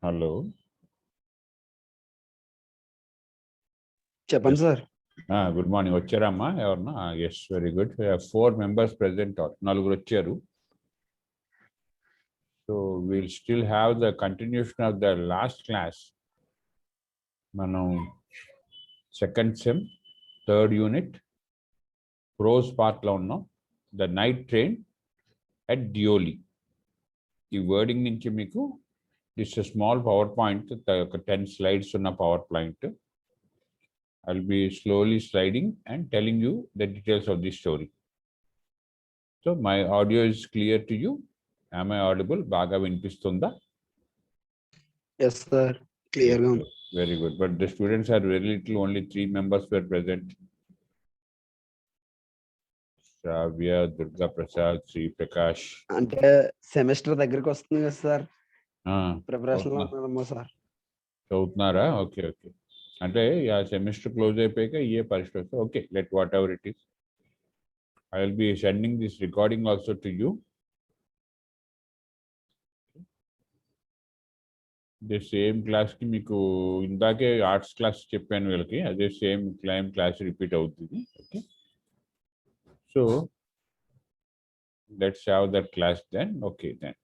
Hello. చెప్పండి sir. Good morning. వచ్చారమ్మా ఎవరన్నా? Yes, very good. We have 4 members present. నలుగురు వచ్చారు. So we'll still have the continuation of the last class. మనం second sem, third unit, prose part లో ఉన్నాం. The night train at Dioli. ఈ wording నుంచి మీకు this is a small PowerPoint, ఒక 10 slides ఉన్న PowerPoint. I'll be slowly sliding and telling you the details of this story. So my audio is clear to you. Am I audible? Baga vinpistunda? Yes sir, clear గా ఉంది. Very good. But the students are very little, only 3 members were present. Shravya, Durga Prasad, Sri Prakash. అంటే semester దగ్గరికి వస్తుంది కదా sir, preparation లో ఉన్నాము sir. చదువుతున్నారా? Okay okay. అంటే ఆ సెమిస్టర్ క్లోజ్ అయిపోయాక ఏ పరీక్ష వస్తే okay, let whatever it is. I will be sending this recording also to you. The same class ki meeku indake arts class cheppanu velaki ade same class repeat avutundi. Okay, so let's have that class then. Okay then.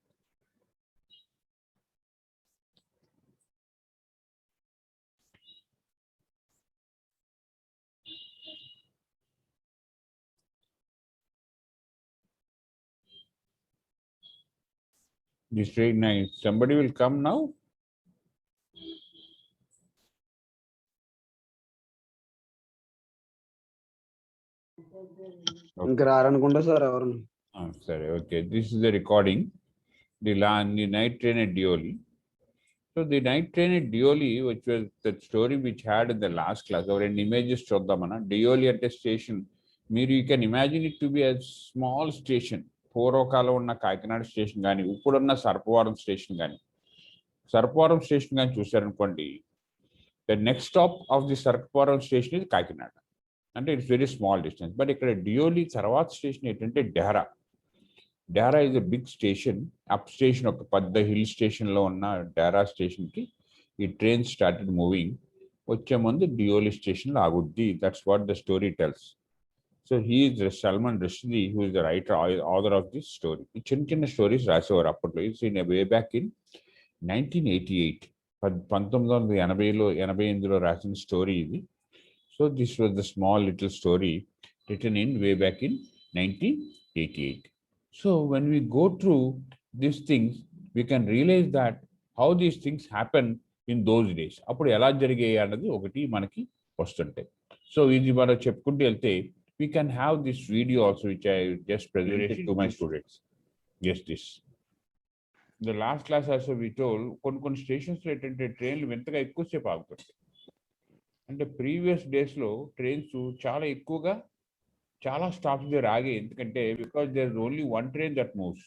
This very nice. Somebody will come now. ఇంకా రారనుకుంటా sir ఎవరు. Sorry. Okay, this is the recording. The night train at Dioli. So the night train at Dioli, which was the story which had in the last class, or in images chodamana. Dioli at a station. You can imagine it to be a small station. పూర్వకాలం ఉన్న Kakinada station కానీ ఇప్పుడున్న Sarpavaram station కానీ, Sarpavaram station కానీ చూసారనుకోండి, the next stop of the Sarpavaram station ఇది కాకినాడ. అంటే it's very small distance. But ఇక్కడ డియోలి తర్వాత స్టేషన్ ఏంటంటే Dehra. Dehra is a big station. Up station ఒక పెద్ద హిల్ స్టేషన్లో ఉన్న డెహరా స్టేషన్కి ఈ ట్రైన్ స్టార్టెడ్ మూవింగ్. వచ్చే ముందు డియోలి స్టేషన్లో ఆగుద్ది. That's what the story tells. So he is Salman Rushdie, who is the writer, author of this story. చిన్న స్టోరీస్ రాసేవారు అప్పట్లో. It's in way back in 1988. 1988లో రాసిన స్టోరీ ఇది. So this was the small little story written in way back in 1988. So when we go through these things we can realize that how these things happen in those days. అప్పుడు ఎలా జరిగాయి అన్నది ఒకటి మనకి వస్తుంటాయి. So ఇది మనం చెప్పుకుంటూ వెళ్తే we can have this video also, which I just presented to my students. Yes, this. The last class also we told, కొన్ని స్టేషన్స్ లో ఏంటంటే ట్రైన్లు వింతగా ఎక్కువసేపు ఆగుతుంటాయి. అంటే ప్రీవియస్ డేస్లో ట్రైన్స్ చాలా ఎక్కువగా చాలా స్టాప్స్ దగ్గర ఆగాయి. ఎందుకంటే because there is only one train that moves.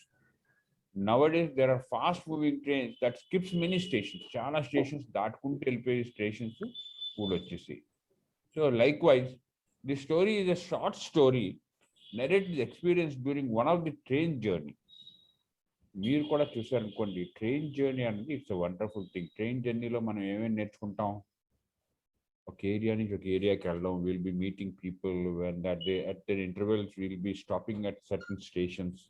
Nowadays there are fast moving trains that skips many stations. చాలా స్టేషన్స్ దాటుకుంటూ వెళ్ళిపోయే స్టేషన్స్ కూడా వచ్చేసాయి. So likewise, the story is a short story narrated the experience during one of the train journey. మీరు కూడా చూసారనుకోండి, train journey అనేది it's a wonderful thing. Train జర్నీలో మనం ఏమేమి నేర్చుకుంటాం? ఒక ఏరియా నుంచి ఒక ఏరియాకి వెళ్ళడం. Will be meeting people and that they at the intervals will be stopping at certain stations.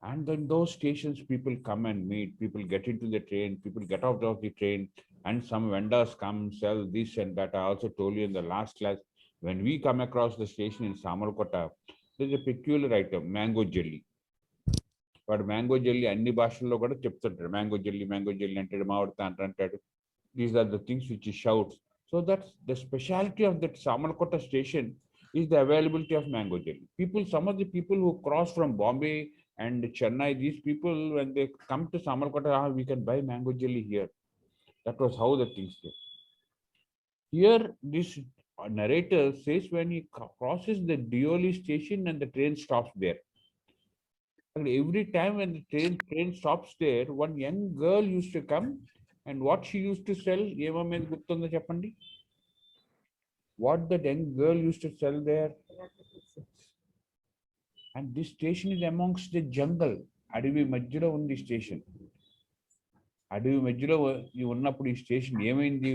And then those stations people come and meet, people get into the train, people get out of the train, and some vendors come sell this and that. I also told you in the last class, when we come across the station in Samalkota, there's a peculiar item, mango jelly. But mango jelly anni bhashalo kuda cheptuntaru. Mango jelly antadu, maavadta antadu. These are the things which he shouts. So that's the speciality of that Samalkota station, is the availability of mango jelly. People, some of the people who cross from Bombay and Chennai, these people, when they come to Samalkota, we can buy mango jelly here. That was how the things were. Here, this narrator says when he crosses the Dioli station and the train stops there. And every time when the train stops there, one young girl used to come, and what she used to sell, what the young girl used to sell there. And this station is amongst the jungle. Adivi Majjira undi station. అడవి మధ్యలో ఉన్నప్పుడు ఈ station ఏమైంది?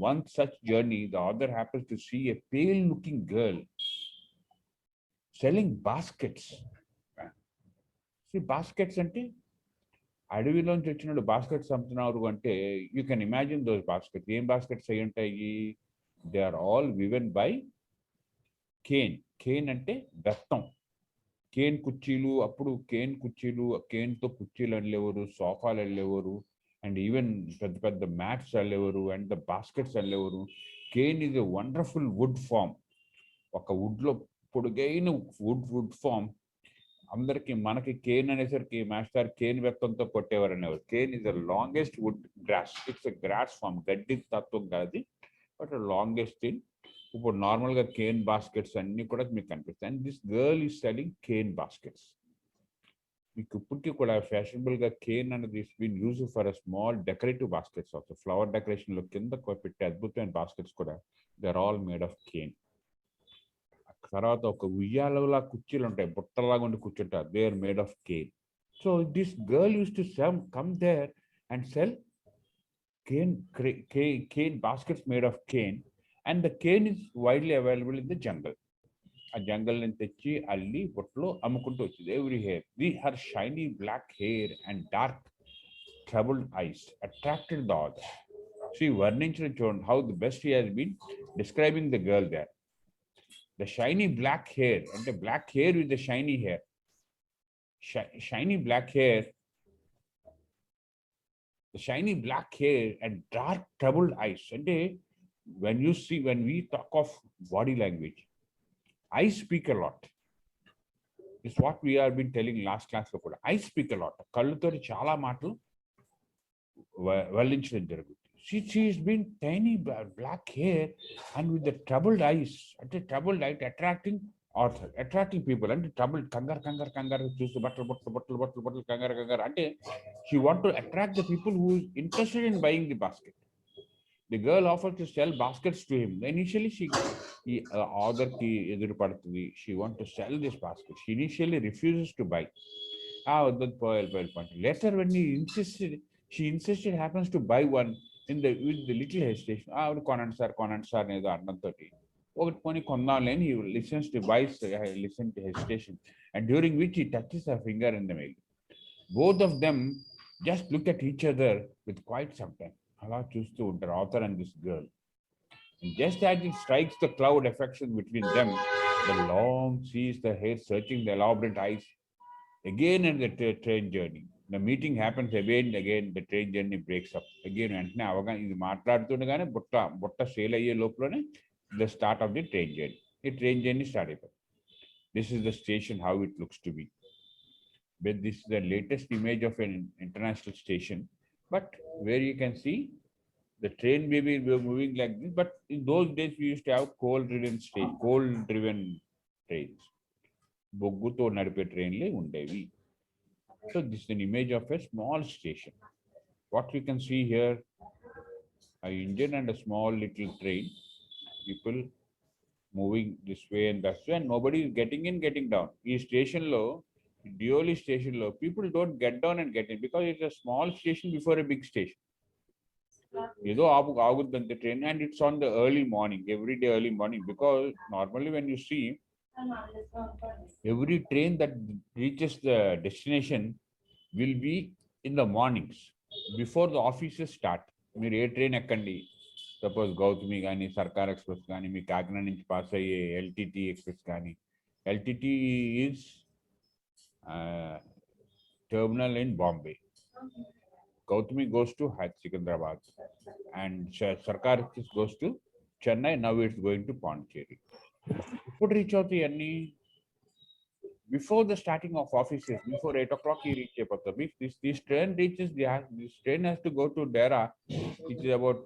One such journey the author happens to see a pale looking girl selling baskets. Baskets అంటే అడవిలోంచి వచ్చినప్పుడు baskets అమ్ముతున్నారు అంటే you can imagine those baskets. ఏం బాస్కెట్స్ అయి ఉంటాయి? They are all woven by cane. Cane అంటే బెత్తం. కేన్ కుర్చీలు, అప్పుడు కేన్ కుర్చీలు, కేన్తో కుర్చీలు వెళ్ళేవారు, సోఫాలు వెళ్ళేవారు, అండ్ ఈవెన్ పెద్ద పెద్ద మ్యాట్స్ వెళ్ళేవారు, అండ్ ద బాస్కెట్స్ వెళ్ళేవారు. Cane is a wonderful wood form. ఒక వుడ్లో పొడుగైన వుడ్ ఫామ్. అందరికి మనకి కేన్ అనేసరికి మాస్టర్ కేన్ బెత్తంతో కొట్టేవారు అనేవారు. Cane is the longest wood grass. It's a grass form, గడ్డి తత్వం కాదు, బట్ లాంగెస్ట్ థింగ్. ఇప్పుడు నార్మల్గా కేన్ బాస్కెట్స్ అన్ని కూడా మీకు కనిపిస్తాయి. And this girl is selling cane baskets. మీకు ఇప్పటికీ కూడా ఫ్యాషనబుల్గా కేన్ అనేది been use for a small decorative baskets also. Flower డెకరేషన్లో కింద పెట్టే అద్భుతమైన బాస్కెట్స్ కూడా they are all made of cane. తర్వాత ఒక ఉయ్యాలలా కుర్చీలు ఉంటాయి, బుట్టలాగా ఉండి కూర్చుంటారు, they are made of cane. So this girl use to come there and sell cane baskets made of cane, and the cane is widely available in the jungle. ఆ జంగల్ నుంచి తెచ్చి అల్లి బుట్టలో అమ్ముకుంటూ వచ్చింది. Every hair her shiny black hair and dark troubled eyes attracted the author. She వర్ణించిన చూడండి how the best he has been describing the girl there. The shiny black hair, అంటే black hair with the shiny hair, shiny black hair, the shiny black hair and dark troubled eyes. And when we talk of body language, I speak a lot. It's what we have been telling last class lo kuda. I speak a lot. Kalluto chala maatlu vallinchadam jarugutundi. She has been tiny black hair and with the troubled eyes. Ante troubled eyes attracting people. And troubled kangar chustu bottle kangar. Ante she want to attract the people who is interested in buying the basket. The girl offers to sell baskets to him. Initially, author ki edur padutundi. She want to sell this basket. She initially refuses to buy. Later, when she insisted, happens to buy one with the little hesitation. Konand sir nedo annantoti. ఒకటి కొని కొందాంలేని he listens to hesitation, and during which he touches her finger in the mail. Both of them just look at each other with quite some time. అలా చూస్తూ ఉంటారు author and this girl. And just as it strikes the cloud affection between them, the long sees the hair searching the elaborate eyes. Again and the train journey. The meeting happens again, the train journey breaks up. Again, వెంటనే అవగానే ఇది మాట్లాడుతుండగానే బుట్ట sale అయ్యే లోపలనే the start of the train journey. The train journey started. This is the station, how it looks to be. But this is the latest image of an international station. But where you can see the train maybe moving like this. But in those days, we used to have coal-driven trains. బొగ్గుతో నడిపే ట్రైన్లే ఉండేవి. So this is an image of a small station. What we can see here, an engine and a small little train. People moving this way and that way, and nobody is getting in, getting down. This station low, Dioli station low, people don't get down and get in because it's a small station before a big station. The train, and it's on the early morning, every day early morning, because normally when you see every train that reaches the destination will be in the mornings before the offices start. మీరు ఏ train ఎక్కండి, suppose Gautami కానీ, Circar express కానీ, మీ కాకినాడ నుంచి pass అయ్యే LTT express కానీ, LTT is terminal in Bombay, Gautami goes to Secunderabad, and Circar express goes to Chennai. Now it's going to Pondicherry. ఇప్పుడు రీచ్ అవుతాయి అన్ని before the starting of offices, before 8 o'clock you reach Chepatha. If this train reaches, this train has to go to Dera, which is about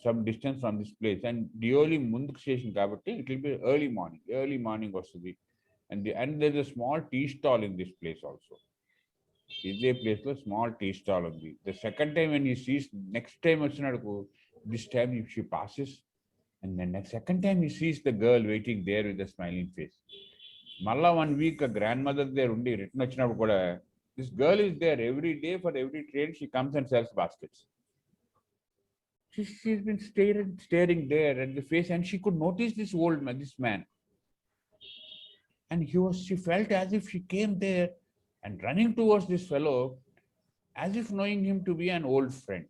some distance from this place, and Dioli Munduk station kabatti it will be early morning vastadi. And there's a small tea stall in this place also. Is a place lo small tea stall undi. The second time when he sees, next time vachinadu, this time if she passes, and then next second time he sees the girl waiting there with a smiling face. మళ్ళా 1 week grand mother దగ్గర ఉండి return వచ్చినప్పుడు కూడా This girl is there every day. For every train, she comes and sells baskets. She's been staring there at the face, and she could notice this old man, this man. And she felt as if she came there and running towards this fellow, as if knowing him to be an old friend.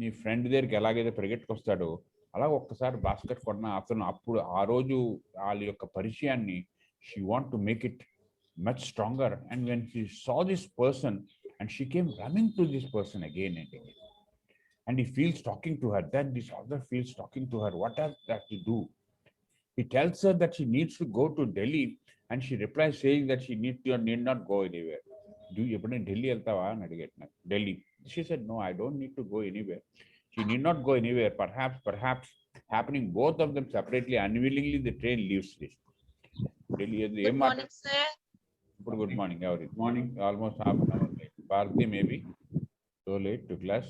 నీ friend దగ్గరికి ఎలాగైతే పరిగెట్టుకొస్తాడో అలా ఒక్కసారి basket కొన్న అతను అప్పుడు ఆ రోజు వాళ్ళ యొక్క పరిచయాన్ని she want to make it much stronger and when she saw this person and she came running to this person again and again and he feels talking to her. Then this other feels talking to her. What has that to do? He tells her that she needs to go to Delhi, and she replies saying that she need not go anywhere. Do you ever Delhi eltava అని అడిగేట్న Delhi. She said, no, I don't need to go anywhere. She need not go anywhere. Perhaps happening both of them separately, unwillingly the train leaves this. Delhi. Good morning, sir. Good morning. Morning. Almost half an hour late. Bharati maybe so late to class.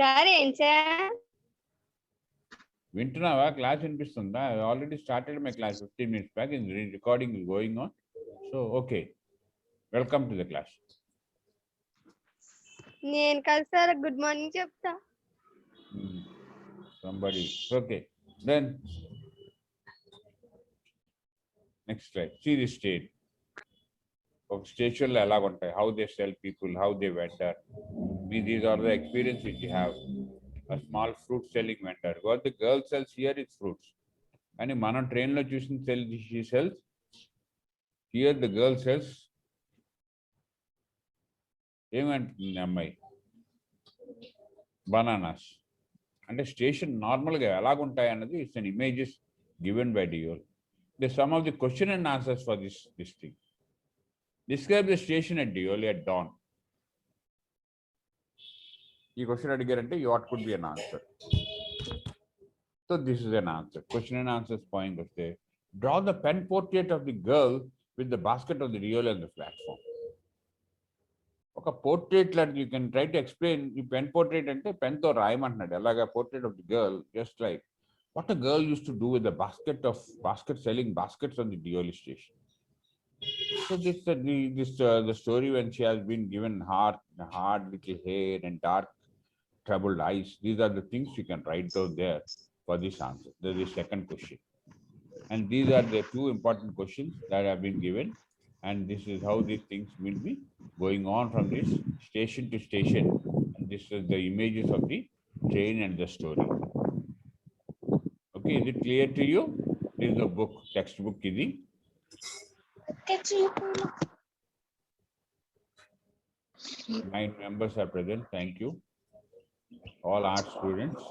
Sorry, sir. వింటున్నావా? Class వినిపిస్తుందా? I already started my class 15 minutes back and recording is going on. So, okay. Welcome to the class. నేను కాదు sir good morning చెప్తా. Somebody. Okay. Then, next slide. See the state. Of station ఎలా ఉంటాయి, how they sell people, how they vendor. These are the experience which you have. A small fruit selling vendor. What the girl sells here is fruits. And మనం train లో చూసిన she sells. Here the girl sells. ఏమంటుంది అమ్మాయి? Bananas. అంటే station నార్మల్గా ఎలాగుంటాయి అన్నది it's an images given by Deol. The sum of the question and answers for this thing. Describe the station at Deoli at dawn. ఈ question అడిగారంటే what could be an answer? So this is an answer. Question and answers point వస్తే draw the pen portrait of the girl with the basket of the Deoli on the platform. ఒక portrait లాంటి you can try to explain. ఈ pen portrait అంటే పెన్తో రాయమంటున్నాడు. ఎలాగా portrait of the girl just like what a girl use to do with the basket selling baskets on the Deoli station. So the story when she has been given hard little hair and dark troubled eyes. These are the things you can write out there for this answer. There is the second question. And these are the two important questions that have been given. And this is how these things will be going on from this station to station. And this is the images of the train and the story. Okay, is it clear to you? This is a book, textbook. 9 members are present. Thank you. All art students.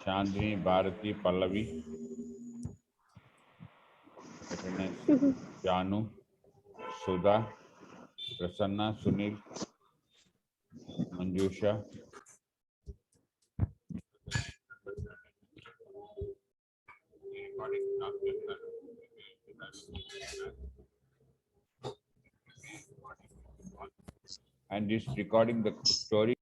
Chandni, Bharati, Pallavi. Janu, Sudha, Prasanna, Sunil, Manjusha. And this recording the story